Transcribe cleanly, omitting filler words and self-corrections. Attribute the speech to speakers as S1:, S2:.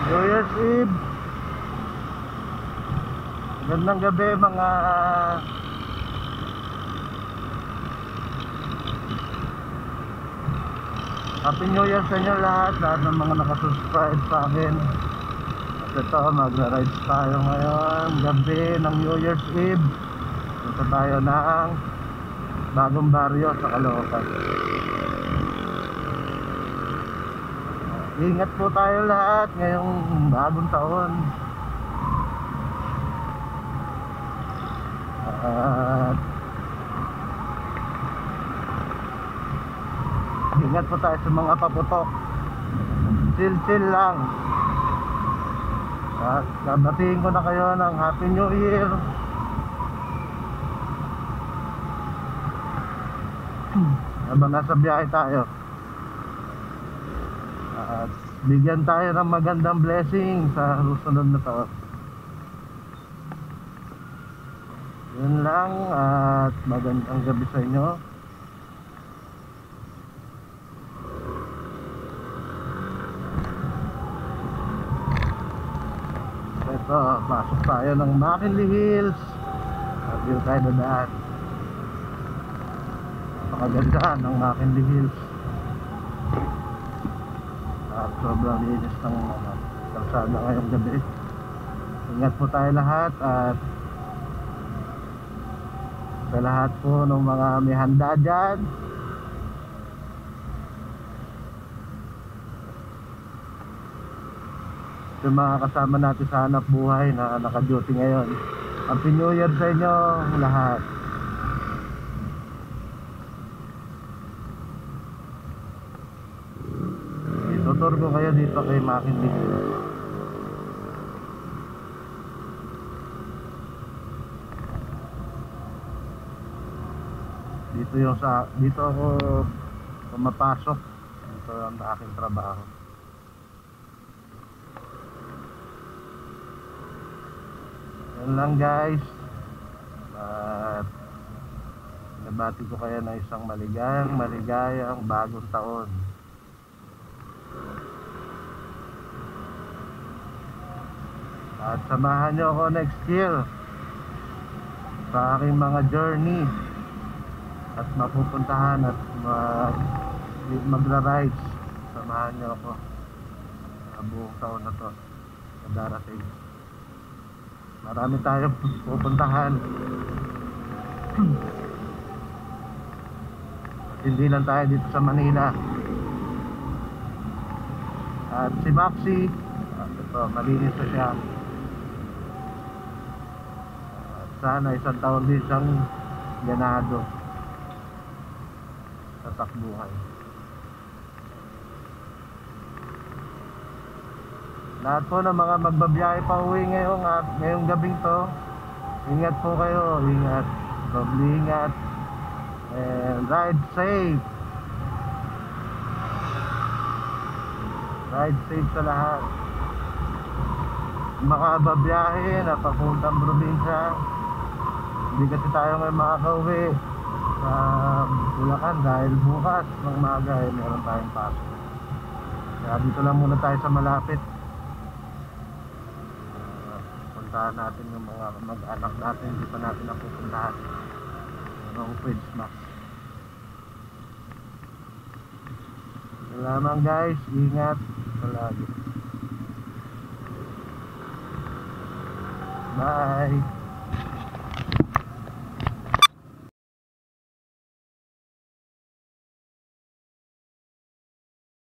S1: New Year's Eve. Magandang gabi mga Happy New Year sa inyo lahat ng mga nakasubscribe sa akin. At ito, magra-rides tayo ngayon gabi ng New Year's Eve. Punta tayo ng bagong baryo sa Caloocan. Ingat po tayo lahat ngayong bagong taon. At ingat po tayo sa mga paputok. Chill lang. At babatiin ko na kayo ng Happy New Year. Habang nasa biyahe tayo, at bigyan tayo ng magandang blessing sa susunod na taon. Yun lang, at magandang gabi sa inyo. Ito, pasok tayo ng McKinley Hills. At dito tayo dadaan. Napakaganda ng McKinley Hills. At sobrang linis ng kalsada ngayong gabi. Ingat po tayo lahat. At sa lahat po ng mga may handa dyan, yung mga kasama natin sa hanap buhay na naka-duty ngayon, Happy New Year sa inyo lahat. Itutur ko kayo dito kay McKinley. Dito ako pumapasok. Dito ang aking trabaho. Yan lang guys. At nabati ko kayo ng isang maligayang bagong taon. At samahan nyo ako next year sa aking mga journey at mapupuntahan at magra-rides. Samahan nyo ako sa buong taon na to na darating. Marami tayong pupuntahan. At hindi lang tayo dito sa Manila. At si Maxi, ito, malinis na siya. At sana isang taon din siyang ganado sa takbuhan. Lahat po ng mga magbabiyahe pa uwi ngayong gabing to, ingat po kayo, ingat, doble ingat, and ride safe sa lahat. Makababiyahe na papuntang probinsya, hindi kasi tayo ngayon makakauwi sa Bulacan dahil bukas ng maga meron tayong pasok. Kaya dito lang muna tayo sa malapit. Puntahan natin yung mga mag-anak natin, hindi pa natin napupuntahan ng Christmas. Salamat guys, ingat palagi. Bye.